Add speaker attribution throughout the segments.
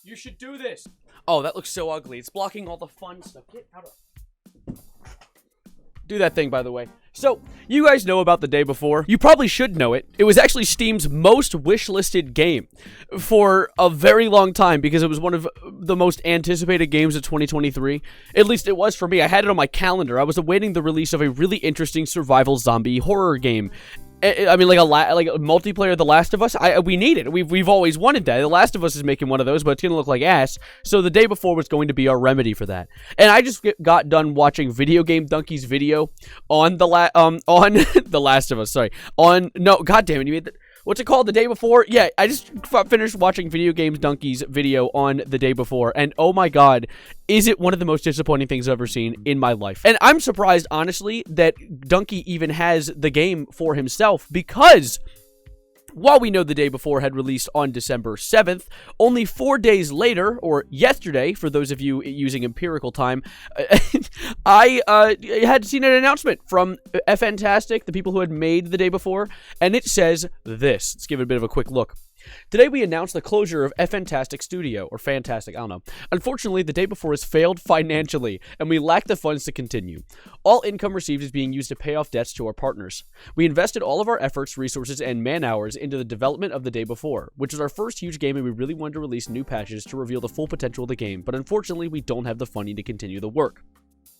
Speaker 1: You should do this. Oh, that looks so ugly. It's blocking all the fun stuff. Get out of... Do that thing, by the way. So, you guys know about the day before. You probably should know it. It was actually Steam's most wishlisted game for a very long time because it was one of the most anticipated games of 2023. At least it was for me. I had it on my calendar. I was awaiting the release of a really interesting survival zombie horror game. I mean, like a multiplayer The Last of Us. We need it. We've always wanted that. The Last of Us is making one of those, but it's gonna look like ass. So the day before was going to be our remedy for that. And I just got done watching Video Game Donkey's video on on The Last of Us. Sorry, God damn it, you made that. What's it called? The day before? Yeah, I just finished watching Video Games Donkey's video on the day before, and oh my god, is it one of the most disappointing things I've ever seen in my life. And I'm surprised, honestly, that Donkey even has the game for himself, because while we know the day before had released on December 7th, only 4 days later, or yesterday, for those of you using empirical time, I had seen an announcement from Fntastic, the people who had made the day before, and it says this. Let's give it a bit of a quick look. Today we announced the closure of Fntastic Studio, or Fntastic, I don't know. Unfortunately, the day before has failed financially, and we lack the funds to continue. All income received is being used to pay off debts to our partners. We invested all of our efforts, resources, and man-hours into the development of the day before, which was our first huge game, and we really wanted to release new patches to reveal the full potential of the game, but unfortunately, we don't have the funding to continue the work.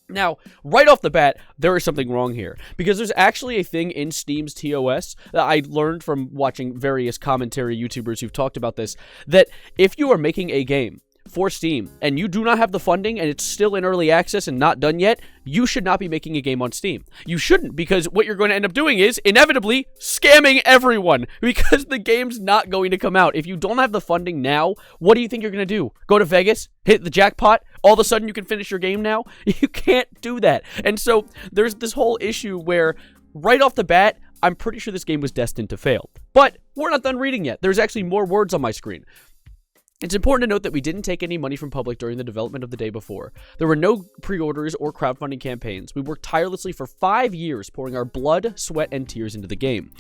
Speaker 1: Now, right off the bat, there is something wrong here, because there's actually a thing in Steam's TOS that I learned from watching various commentary YouTubers who've talked about this, that if you are making a game for Steam and you do not have the funding and it's still in early access and not done yet, you should not be making a game on Steam. You shouldn't, because what you're going to end up doing is inevitably scamming everyone, because the game's not going to come out. If you don't have the funding now, what do you think you're going to do? Go to Vegas? Hit the jackpot? All of a sudden you can finish your game now? You can't do that. And so there's this whole issue where right off the bat, I'm pretty sure this game was destined to fail. But we're not done reading yet. There's actually more words on my screen. It's important to note that we didn't take any money from public during the development of the day before. There were no pre-orders or crowdfunding campaigns. We worked tirelessly for 5 years, pouring our blood, sweat, and tears into the game.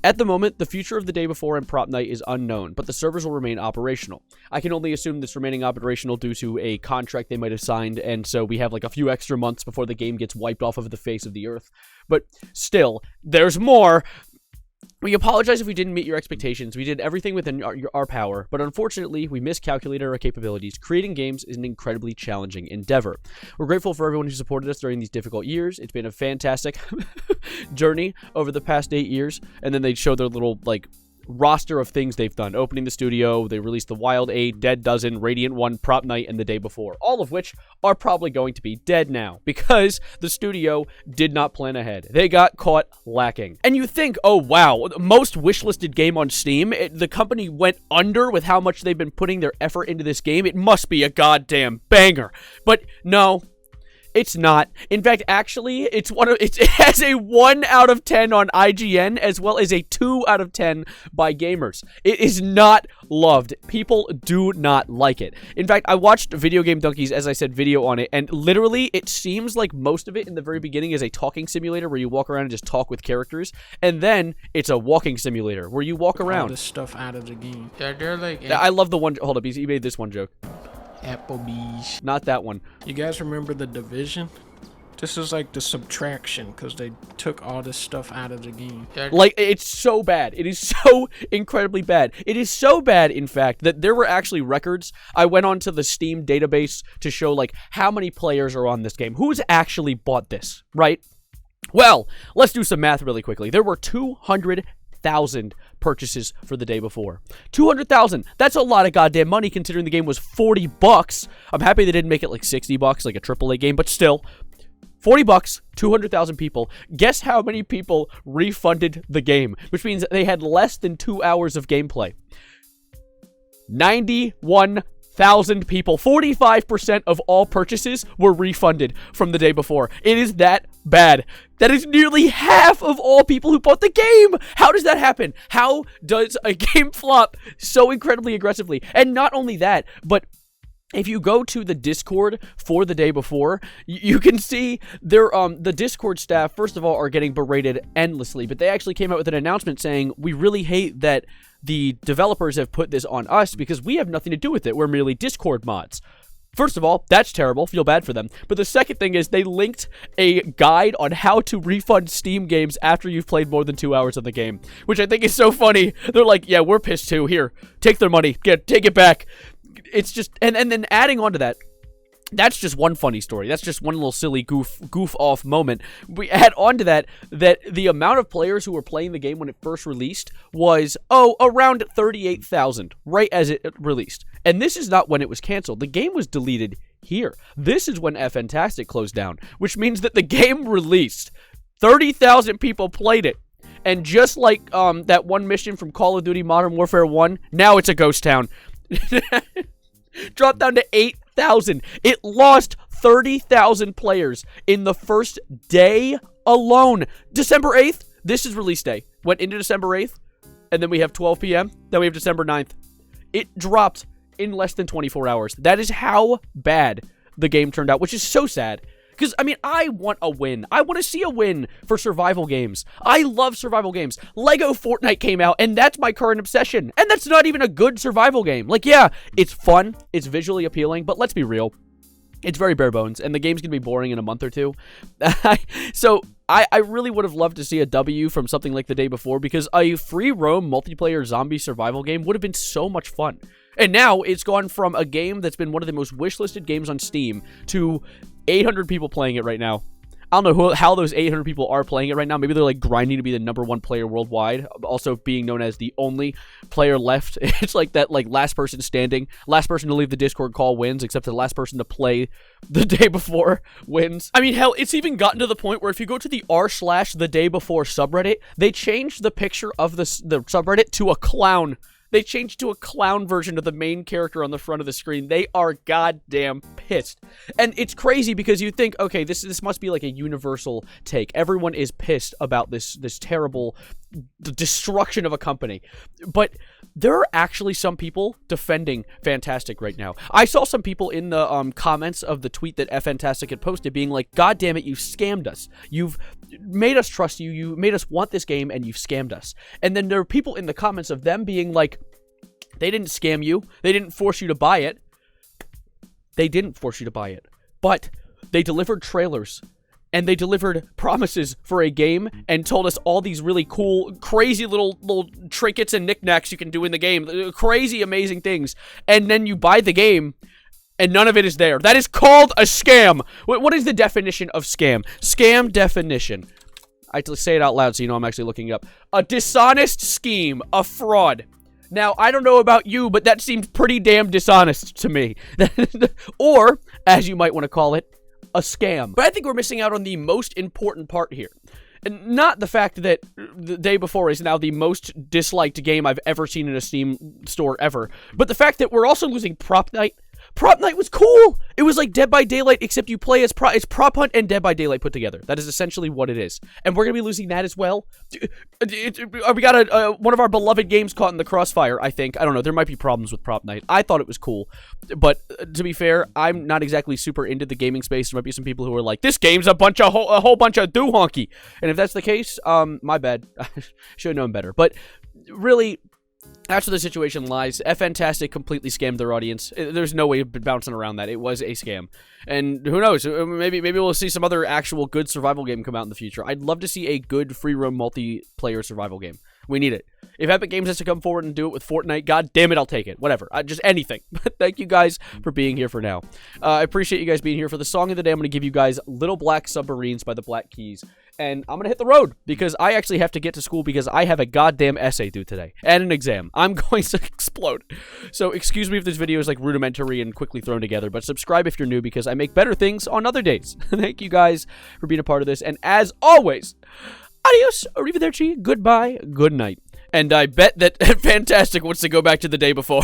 Speaker 1: At the moment, the future of the day before and prop night is unknown, but the servers will remain operational. I can only assume this remaining operational due to a contract they might have signed, and so we have like a few extra months before the game gets wiped off of the face of the earth. But still, there's more. We apologize if we didn't meet your expectations. We did everything within our power, but unfortunately, we miscalculated our capabilities. Creating games is an incredibly challenging endeavor. We're grateful for everyone who supported us during these difficult years. It's been a fantastic journey over the past 8 years, and then they show their little, like, roster of things they've done. Opening the studio, they released the Wild 8, Dead Dozen, Radiant 1, Prop Night, and the day before, all of which are probably going to be dead now because the studio did not plan ahead. They got caught lacking. And you think, oh wow, most wishlisted game on Steam, the company went under with how much they've been putting their effort into this game. It must be a goddamn banger. But no, it's not. In fact, actually, it has a 1 out of 10 on IGN, as well as a 2 out of 10 by gamers. It is not loved. People do not like it. In fact, I watched Video Game Donkey's, as I said, video on it, and literally, it seems like most of it in the very beginning is a talking simulator where you walk around and just talk with characters, and then it's a walking simulator where you walk around.
Speaker 2: All this stuff out of the game. Yeah, they're like...
Speaker 1: I love the one... Hold up, he made this one joke.
Speaker 2: Applebee's.
Speaker 1: Not that one.
Speaker 2: You guys remember The Division? This is like the subtraction, because they took all this stuff out of the game.
Speaker 1: Like, it's so bad. It is so incredibly bad. It is so bad, in fact, that there were actually records. I went onto the Steam database to show, like, how many players are on this game. Who's actually bought this, right? Well, let's do some math really quickly. There were 200,000 purchases for the day before. 200,000. That's a lot of goddamn money considering the game was $40. I'm happy they didn't make it like $60 like a AAA game, but still, $40, 200,000 people. Guess how many people refunded the game, which means they had less than 2 hours of gameplay. 91,000 people. 45% of all purchases were refunded from the day before. It is that bad. That is nearly half of all people who bought the game. How does that happen? How does a game flop so incredibly aggressively? And not only that, but if you go to the Discord for the day before, you can see the Discord staff, first of all, are getting berated endlessly, but they actually came out with an announcement saying, we really hate that the developers have put this on us because we have nothing to do with it. We're merely Discord mods. First of all, that's terrible. Feel bad for them. But the second thing is they linked a guide on how to refund Steam games after you've played more than 2 hours of the game, which I think is so funny. They're like, yeah, we're pissed too. Here, take their money. Take it back. It's just, and then adding on to that, that's just one funny story. That's just one little silly goof off moment. We add on to that the amount of players who were playing the game when it first released was, around 38,000, right as it released. And this is not when it was canceled. The game was deleted here. This is when Fntastic closed down, which means that the game released. 30,000 people played it. And just like that one mission from Call of Duty Modern Warfare 1, now it's a ghost town. Dropped down to 8,000. It lost 30,000 players in the first day alone. December 8th, this is release day. Went into December 8th, and then we have 12 p.m., then we have December 9th. It dropped in less than 24 hours. That is how bad the game turned out, which is so sad. Because, I mean, I want a win. I want to see a win for survival games. I love survival games. Lego Fortnite came out, and that's my current obsession. And that's not even a good survival game. Like, yeah, it's fun. It's visually appealing. But let's be real. It's very bare bones, and the game's going to be boring in a month or two. So, I really would have loved to see a W from something like the day before, because a free roam multiplayer zombie survival game would have been so much fun. And now, it's gone from a game that's been one of the most wishlisted games on Steam to 800 people playing it right now. I don't know how those 800 people are playing it right now. Maybe they're like grinding to be the #1 player worldwide. Also being known as the only player left. It's like that, like last person standing. Last person to leave the Discord call wins, except the last person to play the day before wins. I mean, hell, it's even gotten to the point where if you go to the r/thedaybefore subreddit, they changed the picture of the subreddit to a clown. They changed to a clown version of the main character on the front of the screen. They are goddamn pissed. And it's crazy because you think, okay, this must be like a universal take. Everyone is pissed about this terrible destruction of a company. But there are actually some people defending Fntastic right now. I saw some people in the comments of the tweet that Fntastic had posted being like, God damn it, you scammed us. You've made us trust you. You made us want this game, and you've scammed us. And then there are people in the comments of them being like, they didn't scam you. They didn't force you to buy it. They didn't force you to buy it. But they delivered trailers. And they delivered promises for a game and told us all these really cool, crazy little trinkets and knickknacks you can do in the game. Crazy, amazing things. And then you buy the game, and none of it is there. That is called a scam. What is the definition of scam? Scam definition. I have to say it out loud so you know I'm actually looking it up. A dishonest scheme, a fraud. Now, I don't know about you, but that seems pretty damn dishonest to me. Or, as you might want to call it, a scam. But I think we're missing out on the most important part here. And not the fact that the day before is now the most disliked game I've ever seen in a Steam store ever, but the fact that we're also losing Prop Night. Prop Night was cool! It was like Dead by Daylight, except you play as it's Prop Hunt and Dead by Daylight put together. That is essentially what it is. And we're gonna be losing that as well. We got one of our beloved games caught in the crossfire, I think. I don't know, there might be problems with Prop Night. I thought it was cool. But, to be fair, I'm not exactly super into the gaming space. There might be some people who are like, this game's a whole bunch of doo-honky. And if that's the case, my bad. I should have known better. But, really, that's where the situation lies. Fntastic completely scammed their audience. There's no way of bouncing around that. It was a scam. And who knows? Maybe we'll see some other actual good survival game come out in the future. I'd love to see a good free roam multiplayer survival game. We need it. If Epic Games has to come forward and do it with Fortnite, god damn it, I'll take it. Whatever. Just anything. But thank you guys for being here for now. I appreciate you guys being here. For the song of the day, I'm going to give you guys Little Black Submarines by the Black Keys. And I'm going to hit the road because I actually have to get to school because I have a goddamn essay due today and an exam. I'm going to explode. So excuse me if this video is like rudimentary and quickly thrown together, but subscribe if you're new because I make better things on other days. Thank you guys for being a part of this. And as always, adios, arrivederci, goodbye, good night. And I bet that Fntastic wants to go back to the day before.